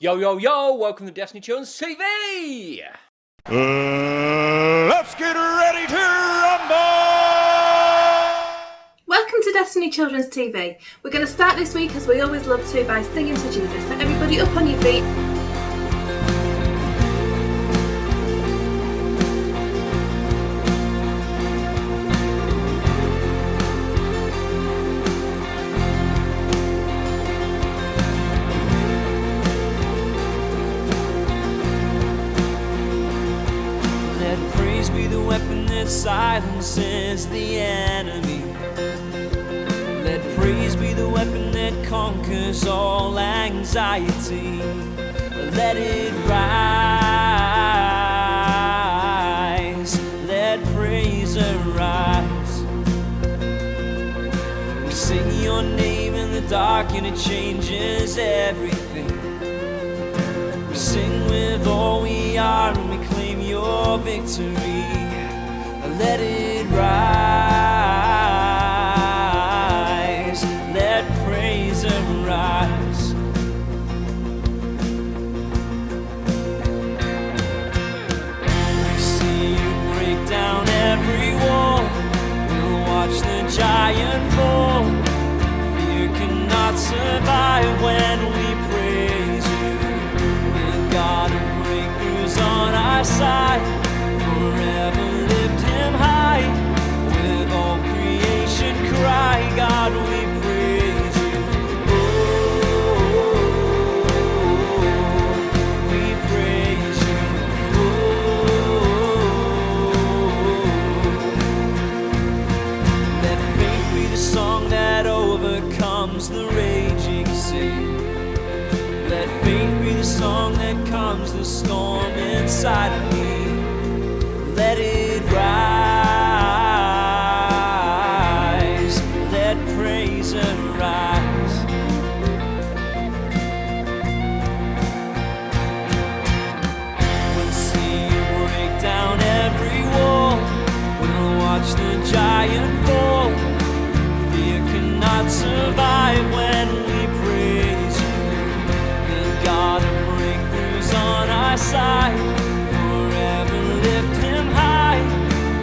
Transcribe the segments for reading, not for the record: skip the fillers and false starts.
Yo, yo, yo, welcome to Destiny Children's TV! Let's get ready to rumble! Welcome to Destiny Children's TV. We're going to start this week, as we always love to, by singing to Jesus. So everybody up on your feet. Be the weapon that silences the enemy. Let praise be the weapon that conquers all anxiety. Let it rise. Let praise arise. We sing your name in the dark and it changes everything. We sing with all we are and we claim your victory. Let it rise. Let praise arise. We see you break down every wall. We'll watch the giant fall. Fear cannot survive when we praise you. The God of breakthroughs on our side. Forever lift him high. With all creation cry, God, we praise you. Oh, we praise you. Oh, let faith be the song that overcomes the raging sea. Let faith be the song that calms the storm inside of me. Let it rise. Let praise arise. We'll see you break down every wall. We'll watch the giant fall. Fear cannot survive when we praise you. The God of breakthroughs on our side. Forever lift him high.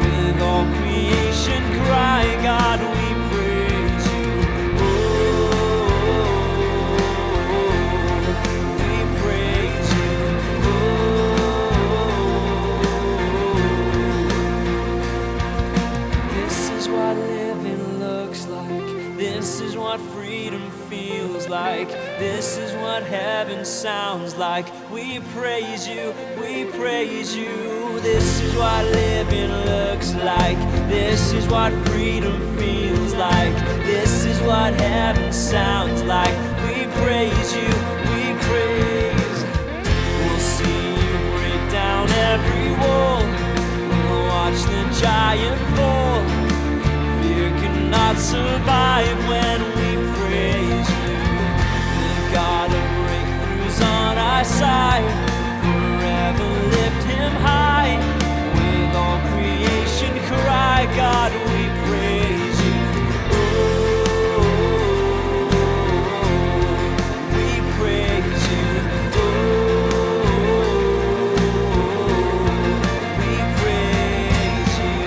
With all creation cry, God, we praise you. Oh, we praise you. Oh, this is what living looks like. This is what freedom feels like. This is what heaven sounds like. We praise you, we praise you. This is what living looks like. This is what freedom feels like. This is what heaven sounds like. We praise you, we praise. We'll see you break down every wall. We'll watch the giant fall. Fear cannot survive when we praise you. The God of breakthroughs on our side. Forever lift him high. With all creation cry, God, we praise you. Oh, we praise you. Oh, we praise you.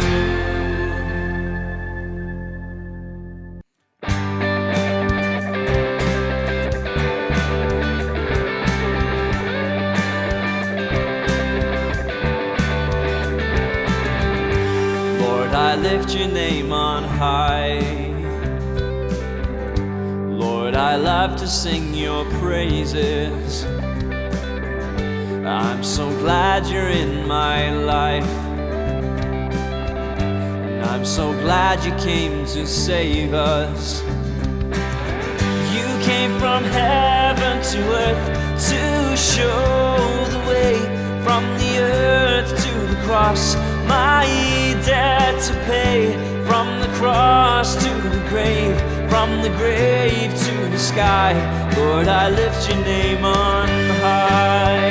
I lift your name on high. Lord, I love to sing your praises. I'm so glad you're in my life. And I'm so glad you came to save us. You came from heaven to earth to show the way. From the earth to the cross, my debt to pay. From the cross to the grave, from the grave to the sky. Lord, I lift your name on high.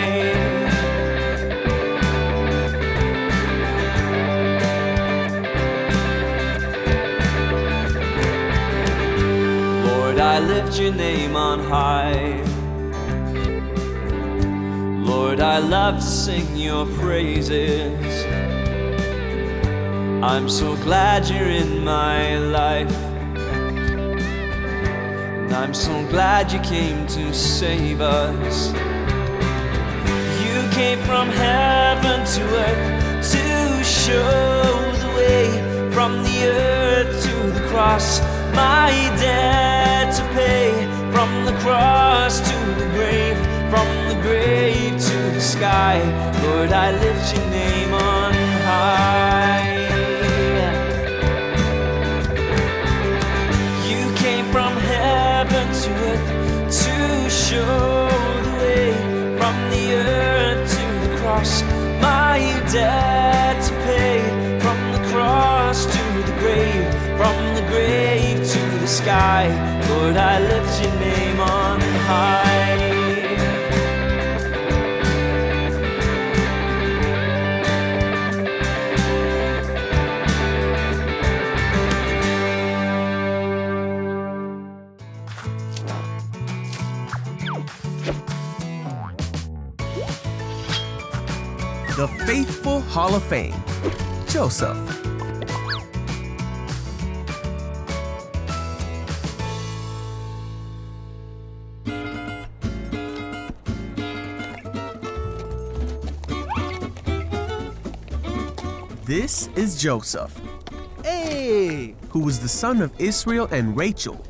Lord, I lift your name on high. I love to sing your praises. I'm so glad you're in my life, and I'm so glad you came to save us. You came from heaven to earth to show the way, from the earth to the cross, my debt to pay, from the cross to the grave, from the grave to the sky. Lord, I lift your name on high. You came from heaven to earth to show the way, from the earth to the cross, my debt to pay, from the cross to the grave, from the grave to the sky. Lord, I lift your name on high. The Faithful Hall of Fame, Joseph. This is Joseph, who was the son of Israel and Rachel.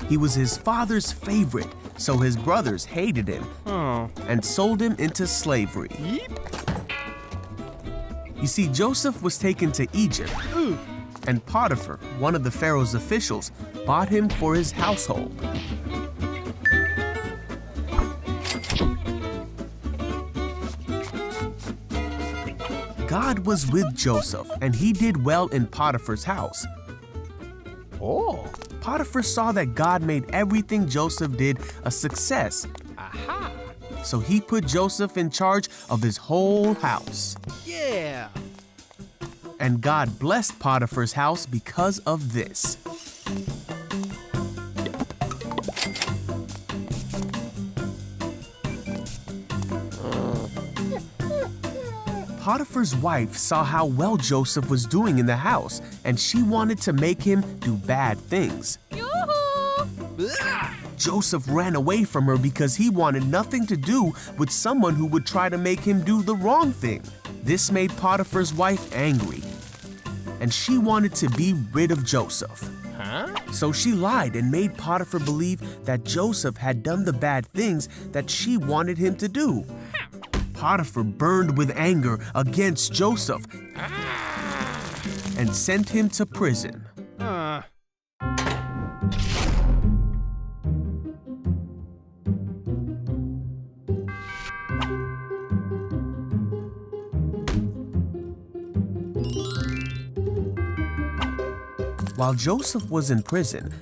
He was his father's favorite, so his brothers hated him and sold him into slavery. You see, Joseph was taken to Egypt, and Potiphar, one of the Pharaoh's officials, bought him for his household. God was with Joseph, and he did well in Potiphar's house. Potiphar saw that God made everything Joseph did a success. So he put Joseph in charge of his whole house. And God blessed Potiphar's house because of this. Potiphar's wife saw how well Joseph was doing in the house, and she wanted to make him do bad things. Joseph ran away from her because he wanted nothing to do with someone who would try to make him do the wrong thing. This made Potiphar's wife angry, and she wanted to be rid of Joseph. So she lied and made Potiphar believe that Joseph had done the bad things that she wanted him to do. Potiphar burned with anger against Joseph and sent him to prison. While Joseph was in prison,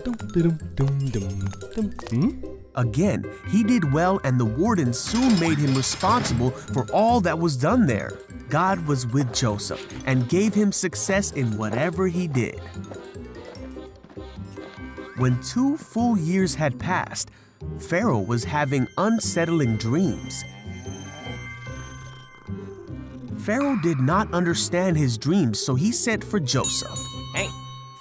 again, he did well, and the warden soon made him responsible for all that was done there. God was with Joseph and gave him success in whatever he did. When 2 full years had passed, Pharaoh was having unsettling dreams. Pharaoh did not understand his dreams, so he sent for Joseph.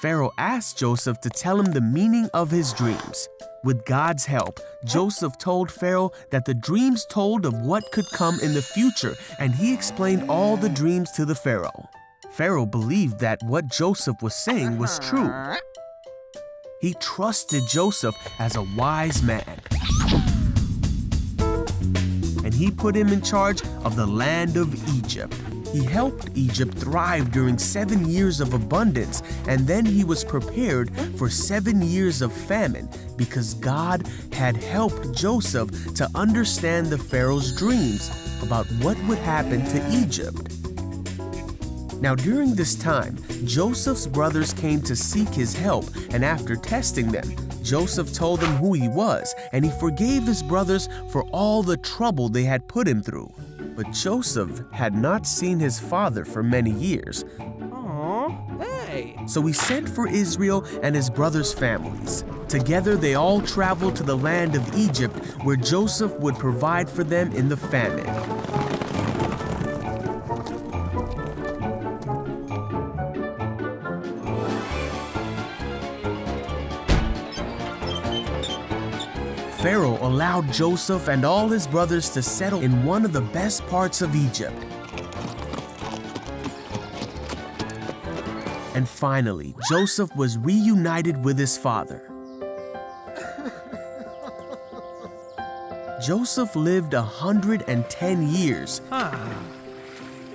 Pharaoh asked Joseph to tell him the meaning of his dreams. With God's help, Joseph told Pharaoh that the dreams told of what could come in the future, and he explained all the dreams to the Pharaoh. Pharaoh believed that what Joseph was saying was true. He trusted Joseph as a wise man, and he put him in charge of the land of Egypt. He helped Egypt thrive during 7 years of abundance, and then he was prepared for 7 years of famine because God had helped Joseph to understand the Pharaoh's dreams about what would happen to Egypt. Now during this time, Joseph's brothers came to seek his help, and after testing them, Joseph told them who he was, and he forgave his brothers for all the trouble they had put him through. But Joseph had not seen his father for many years. So he sent for Israel and his brothers' families. Together they all traveled to the land of Egypt, where Joseph would provide for them in the famine. Pharaoh allowed Joseph and all his brothers to settle in one of the best parts of Egypt. And finally, Joseph was reunited with his father. Joseph lived 110 years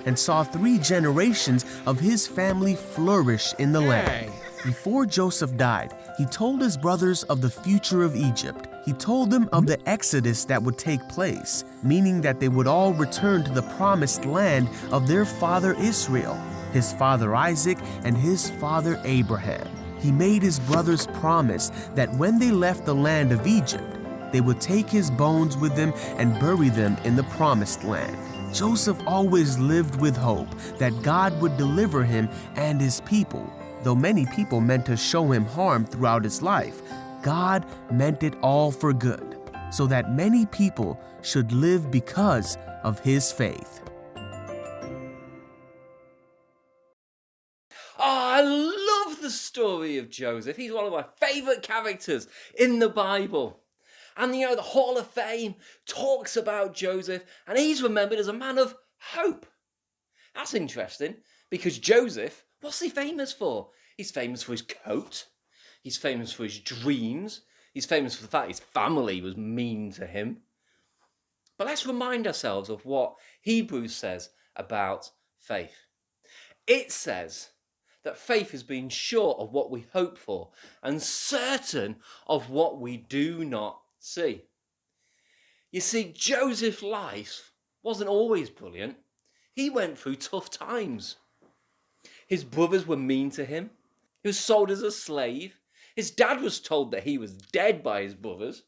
and saw 3 generations of his family flourish in the land. Before Joseph died, he told his brothers of the future of Egypt. He told them of the exodus that would take place, meaning that they would all return to the promised land of their father Israel, his father Isaac, and his father Abraham. He made his brothers promise that when they left the land of Egypt, they would take his bones with them and bury them in the promised land. Joseph always lived with hope that God would deliver him and his people. Though many people meant to show him harm throughout his life, God meant it all for good, so that many people should live because of his faith. Oh, I love the story of Joseph. He's one of my favourite characters in the Bible. And you know, the Hall of Fame talks about Joseph, and he's remembered as a man of hope. That's interesting, because Joseph, what's he famous for? He's famous for his coat. He's famous for his dreams. He's famous for the fact his family was mean to him. But let's remind ourselves of what Hebrews says about faith. It says that faith is being sure of what we hope for and certain of what we do not see. You see, Joseph's life wasn't always brilliant. He went through tough times. His brothers were mean to him. He was sold as a slave. His dad was told that he was dead by his brothers.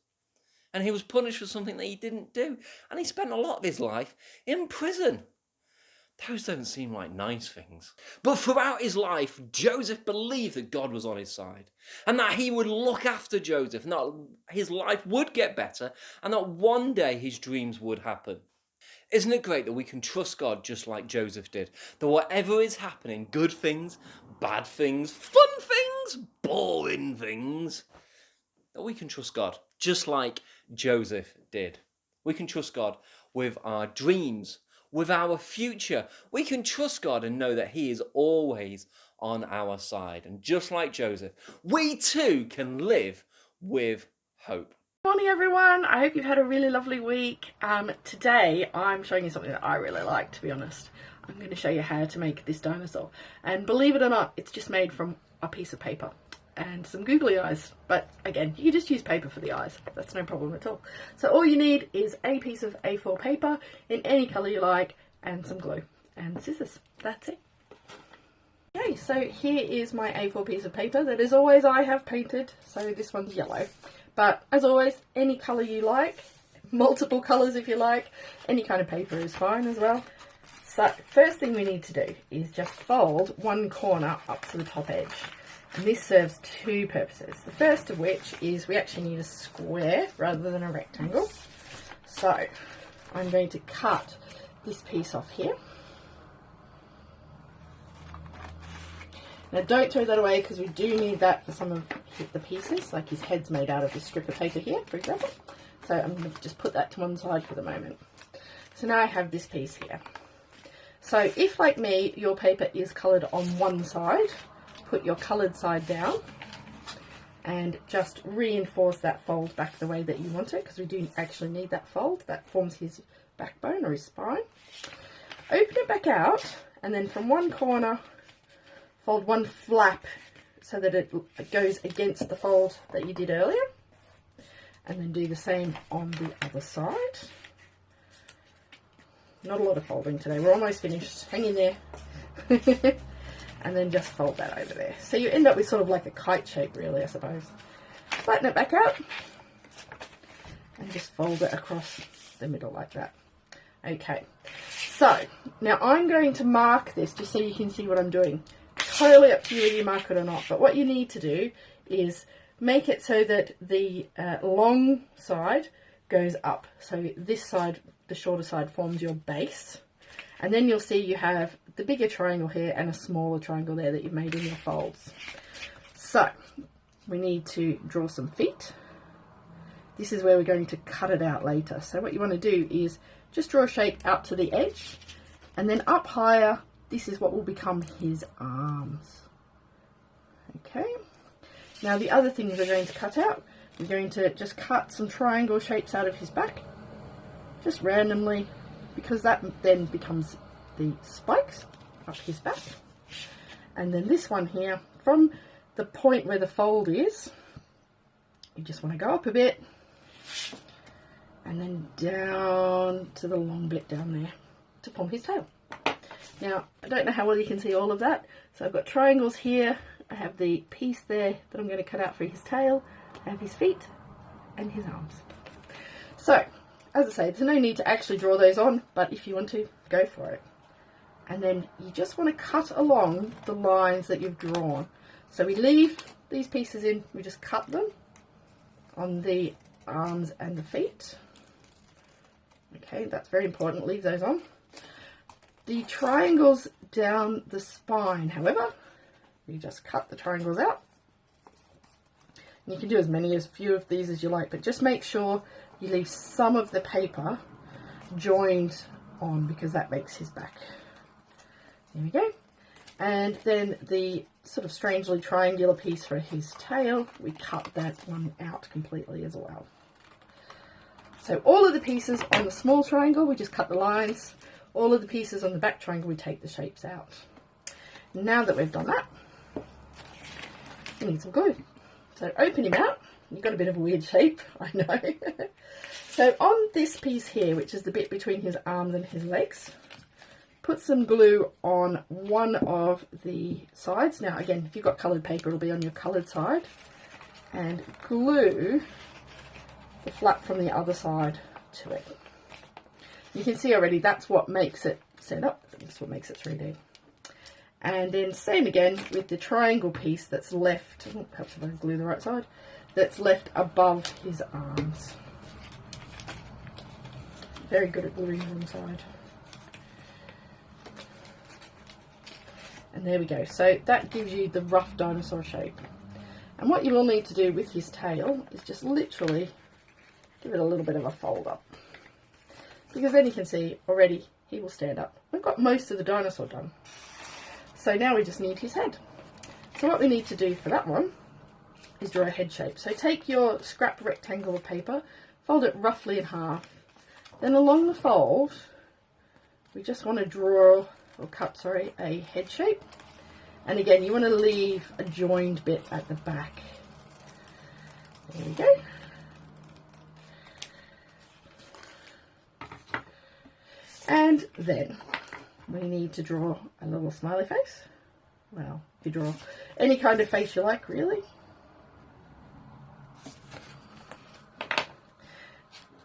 And he was punished for something that he didn't do. And he spent a lot of his life in prison. Those don't seem like nice things. But throughout his life, Joseph believed that God was on his side. And that he would look after Joseph. And that his life would get better. And that one day his dreams would happen. Isn't it great that we can trust God just like Joseph did? That whatever is happening, good things, bad things, fun things, boring things, that we can trust God just like Joseph did. We can trust God with our dreams, with our future. We can trust God and know that he is always on our side. And just like Joseph, we too can live with hope. Morning everyone, I hope you've had a really lovely week. Today I'm showing you something that I really like, to be honest. I'm going to show you how to make this dinosaur, and believe it or not, it's just made from a piece of paper and some googly eyes. But again, you can just use paper for the eyes, that's no problem at all. So all you need is a piece of A4 paper in any colour you like and some glue and scissors. That's it. Okay, so here is my A4 piece of paper that, as always, I have painted. So this one's yellow. But as always, any colour you like, multiple colours if you like, any kind of paper is fine as well. So first thing we need to do is just fold one corner up to the top edge. And this serves 2 purposes. The first of which is we actually need a square rather than a rectangle. So I'm going to cut this piece off here. Now don't throw that away, because we do need that for some of the pieces, like his head's made out of this strip of paper here, for example. So I'm going to just put that to one side for the moment. So now I have this piece here. So if, like me, your paper is coloured on one side, put your coloured side down and just reinforce that fold back the way that you want it, because we do actually need that fold. That forms his backbone or his spine. Open it back out, and then from one corner, fold one flap so that it goes against the fold that you did earlier, and then do the same on the other side. Not a lot of folding today, we're almost finished, hang in there. And then just fold that over there. So you end up with sort of like a kite shape, really, I suppose. Flatten it back out and just fold it across the middle like that. Okay, so now I'm going to mark this just so you can see what I'm doing. totally up to you whether you mark it or not, but what you need to do is make it so that the long side goes up. So this side, the shorter side, forms your base. And then you'll see you have the bigger triangle here and a smaller triangle there that you've made in your folds. So we need to draw some feet. This is where we're going to cut it out later. So what you want to do is just draw a shape out to the edge, and then up higher, this is what will become his arms. Okay. Now the other things we're going to cut out, we're going to just cut some triangle shapes out of his back, just randomly, because that then becomes the spikes up his back. And then this one here, from the point where the fold is, you just want to go up a bit and then down to the long bit down there to form his tail. Now, I don't know how well you can see all of that, so I've got triangles here. I have the piece there that I'm going to cut out for his tail. I have his feet and his arms. So, as I say, there's no need to actually draw those on, but if you want to, go for it. And then you just want to cut along the lines that you've drawn. So we leave these pieces in, we just cut them on the arms and the feet. Okay, that's very important, leave those on. The triangles down the spine, however, you just cut the triangles out. And you can do as few of these as you like, but just make sure you leave some of the paper joined on, because that makes his back. There we go. And then the sort of strangely triangular piece for his tail, we cut that one out completely as well. So all of the pieces on the small triangle, we just cut the lines. All of the pieces on the back triangle, we take the shapes out. Now that we've done that, we need some glue. So open him out. You've got a bit of a weird shape, I know. So on this piece here, which is the bit between his arms and his legs, put some glue on one of the sides. Now again, if you've got coloured paper, it'll be on your coloured side. And glue the flap from the other side to it. You can see already that's what makes it set up. That's what makes it 3D. And then same again with the triangle piece that's left. Perhaps if I can glue the right side. That's left above his arms. Very good at gluing the wrong side. And there we go. So that gives you the rough dinosaur shape. And what you will need to do with his tail is just literally give it a little bit of a fold up. Because then you can see already he will stand up. We've got most of the dinosaur done. So now we just need his head. So what we need to do for that one is draw a head shape. So take your scrap rectangle of paper, fold it roughly in half. Then along the fold, we just want to draw, or cut, sorry, a head shape. And again, you want to leave a joined bit at the back. There we go. And then we need to draw a little smiley face. Well, you draw any kind of face you like, really.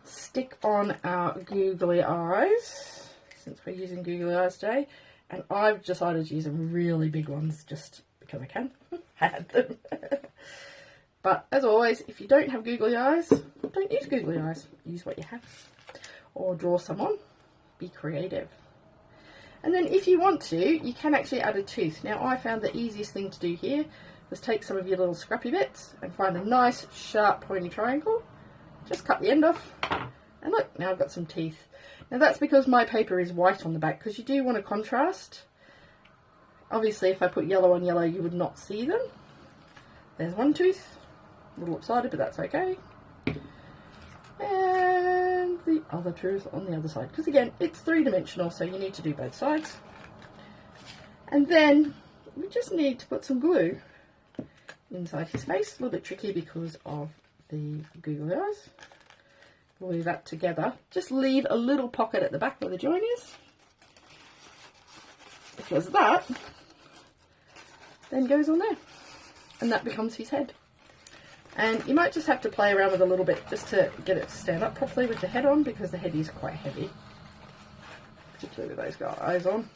Stick on our googly eyes, since we're using googly eyes today. And I've decided to use some really big ones just because I can. I had them. But as always, if you don't have googly eyes, don't use googly eyes. Use what you have. Or draw some on. Be creative. And then if you want to, you can actually add a tooth. Now I found the easiest thing to do here was take some of your little scrappy bits and find a nice sharp pointy triangle. Just cut the end off. And look, now I've got some teeth. Now that's because my paper is white on the back, because you do want a contrast. Obviously if I put yellow on yellow you would not see them. There's one tooth, a little lopsided, but that's okay. And the other tooth on the other side, because again it's three-dimensional, so you need to do both sides. And then we just need to put some glue inside his face. A little bit tricky because of the googly eyes. Glue that together. Just leave a little pocket at the back where the joint is, because that then goes on there, and that becomes his head. And you might just have to play around with a little bit just to get it to stand up properly with the head on, because the head is quite heavy, particularly with those eyes on.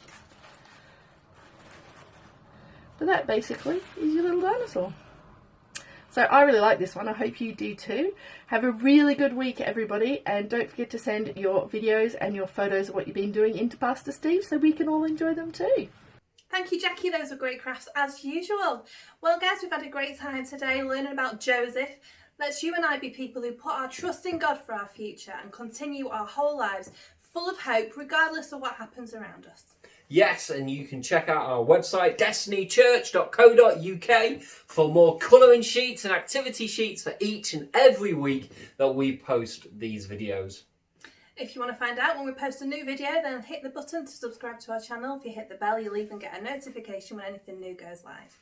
But that basically is your little dinosaur. So I really like this one. I hope you do too. Have a really good week, everybody. And don't forget to send your videos and your photos of what you've been doing into Pastor Steve so we can all enjoy them too. Thank you, Jackie. Those were great crafts as usual. Well, guys, we've had a great time today learning about Joseph. Let's you and I be people who put our trust in God for our future and continue our whole lives full of hope regardless of what happens around us. Yes, and you can check out our website, destinychurch.co.uk, for more colouring sheets and activity sheets for each and every week that we post these videos. If you want to find out when we post a new video, then hit the button to subscribe to our channel. If you hit the bell, you'll even get a notification when anything new goes live.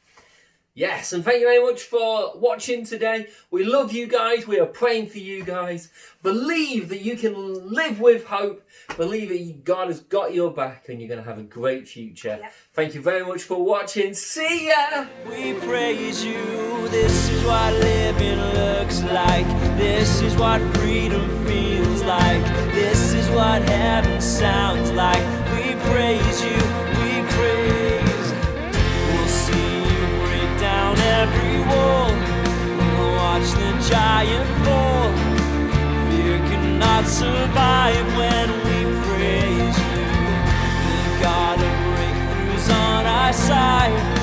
Yes, and thank you very much for watching today. We love you guys. We are praying for you guys. Believe that you can live with hope. Believe that God has got your back and you're going to have a great future. Yep. Thank you very much for watching. See ya! We praise you, this is what living looks like. This is what freedom feels like. This is what heaven sounds like. We praise you, we praise. We'll see you break down every wall. We'll watch the giant fall. Fear cannot survive when we praise you. The God of breakthroughs on our side.